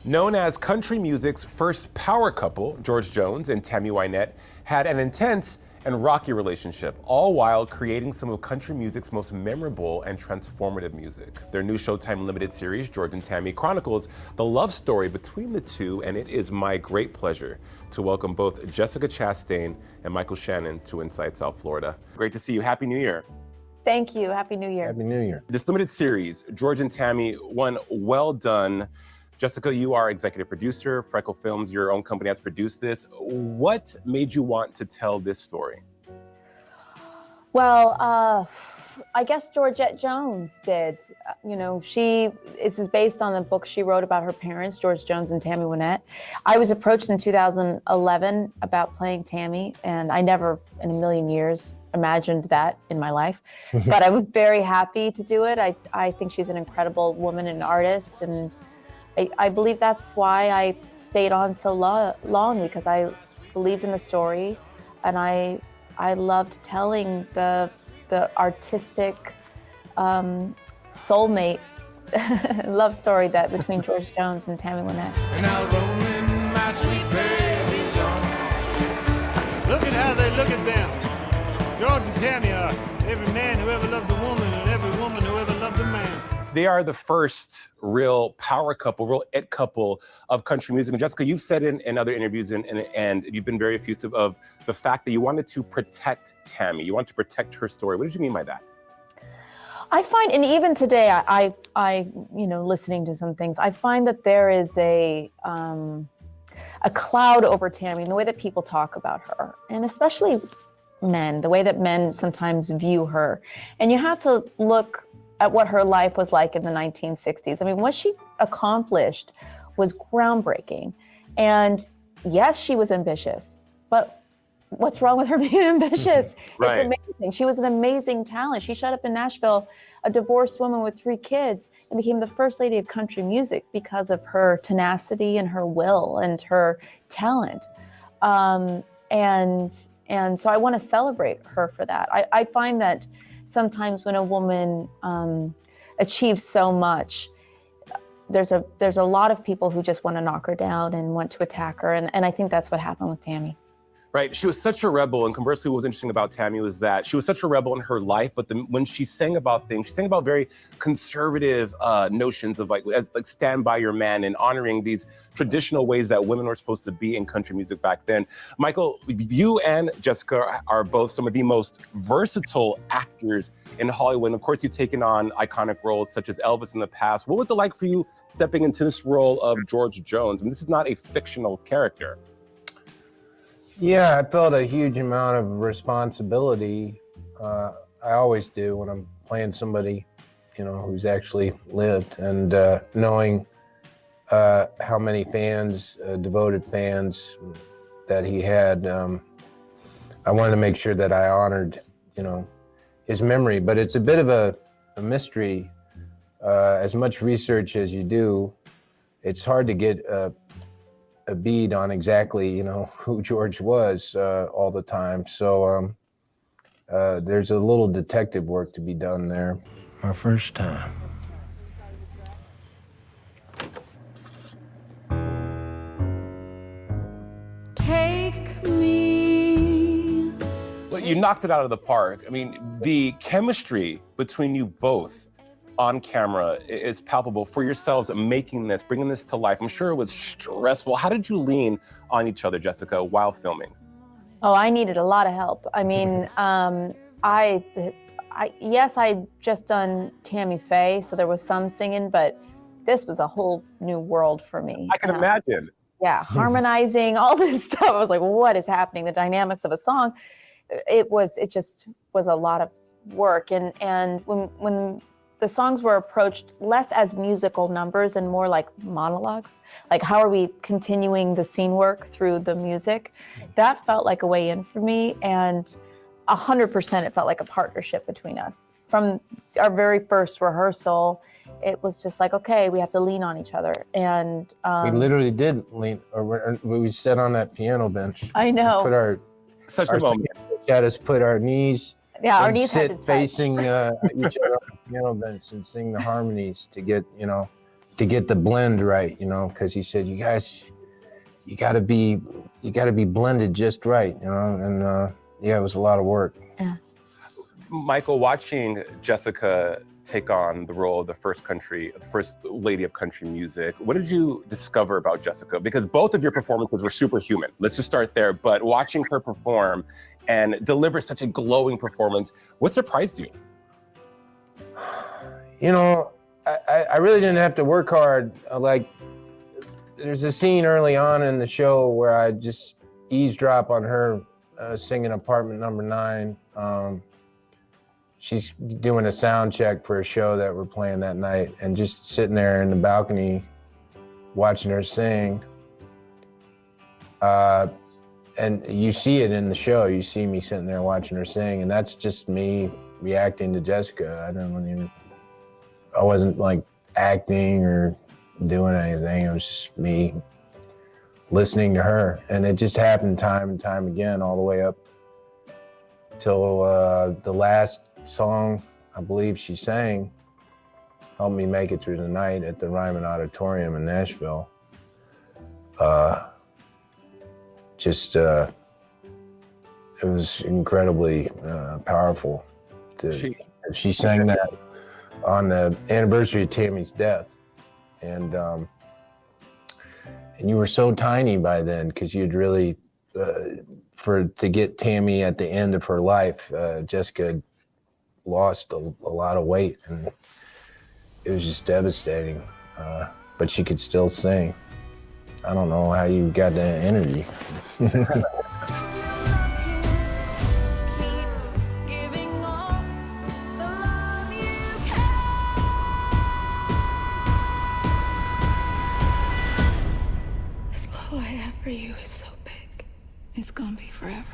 Known as country music's first power couple, George Jones and Tammy Wynette had an intense and rocky relationship, all while creating some of country music's most memorable and transformative music. Their new Showtime limited series, George and Tammy, chronicles the love story between the two, and it is my great pleasure to welcome both Jessica Chastain and Michael Shannon to Inside South Florida. Great to see you. Happy New Year. Thank you. Happy New Year. Happy New Year. This limited series, George and Tammy, one well done. Jessica, you are executive producer. Freckle Films, your own company, has produced this. What made you want to tell this story? Well, I guess Georgette Jones did. This is based on the book she wrote about her parents, George Jones and Tammy Wynette. I was approached in 2011 about playing Tammy, and I never in a million years imagined that in my life. But I was very happy to do it. I think she's an incredible woman and artist, and I believe that's why I stayed on so long, because I believed in the story, and I loved telling the artistic soulmate love story that between George Jones and Tammy Wynette. And I'll roll in my sweet baby songs. Look at how they look at them. George and Tammy are every man who ever loved a woman and every woman who ever loved a man. They are the first real power couple, real it couple of country music. And Jessica, you've said in other interviews and you've been very effusive of the fact that you wanted to protect Tammy. You wanted to protect her story. What did you mean by that? I find, and even today, I listening to some things, I find that there is a cloud over Tammy in the way that people talk about her, and especially men, the way that men sometimes view her. And you have to look at what her life was like in the 1960s. I mean, what she accomplished was groundbreaking. And yes, she was ambitious, but what's wrong with her being ambitious? Right. It's amazing. She was an amazing talent. She showed up in Nashville, a divorced woman with 3 kids, and became the first lady of country music because of her tenacity and her will and her talent. And so I want to celebrate her for that. I find that sometimes when a woman achieves so much, there's a lot of people who just want to knock her down and want to attack her, and I think that's what happened with Tammy. Right, she was such a rebel, and conversely, what was interesting about Tammy was that she was such a rebel in her life, but when she sang about things, she sang about very conservative notions of like stand by your man and honoring these traditional ways that women were supposed to be in country music back then. Michael, you and Jessica are both some of the most versatile actors in Hollywood. And of course, you've taken on iconic roles such as Elvis in the past. What was it like for you stepping into this role of George Jones? I mean, this is not a fictional character. Yeah, I felt a huge amount of responsibility. I always do when I'm playing somebody, who's actually lived, and knowing how many fans, devoted fans that he had. I wanted to make sure that I honored, his memory. But it's a bit of a mystery. As much research as you do, it's hard to get a bead on exactly, who George was all the time. So there's a little detective work to be done there. My first time. Take me. Well, you knocked it out of the park. I mean, the chemistry between you both on camera is palpable. For yourselves making this, bringing this to life, I'm sure it was stressful. How did you lean on each other, Jessica, while filming? Oh, I needed a lot of help. I mean, yes, I'd just done Tammy Faye, so there was some singing, but this was a whole new world for me. I can imagine. Yeah, harmonizing, all this stuff. I was like, what is happening? The dynamics of a song. It just was a lot of work. And when the songs were approached less as musical numbers and more like monologues, like how are we continuing the scene work through the music, that felt like a way in for me. And 100% it felt like a partnership between us. From our very first rehearsal, it was just like, okay, we have to lean on each other. And we literally did lean, or we sat on that piano bench. I know. Put our moment. Had us put our knees, our knees sit facing each other on the piano bench and sing the harmonies to get, to get the blend right, you know, because he said, you guys, you gotta be blended just right, you know, and yeah, it was a lot of work. Yeah. Michael, watching Jessica take on the role of the first lady of country music, what did you discover about Jessica? Because both of your performances were superhuman. Let's just start there. But watching her perform and deliver such a glowing performance, what surprised you? You know, I really didn't have to work hard. Like, there's a scene early on in the show where I just eavesdrop on her singing Apartment Number 9. She's doing a sound check for a show that we're playing that night, and just sitting there in the balcony watching her sing. And you see it in the show. You see me sitting there watching her sing, and that's just me reacting to Jessica. I wasn't like acting or doing anything. It was just me listening to her, and it just happened time and time again, all the way up till the last song I believe she sang helped me make it through the night at the Ryman Auditorium in Nashville. It was incredibly powerful. She sang that on the anniversary of Tammy's death, and you were so tiny by then, because you'd really to get Tammy at the end of her life, Jessica had lost a lot of weight, and it was just devastating. But she could still sing. I don't know how you got that energy. This love I have for you is so big. It's gonna be forever.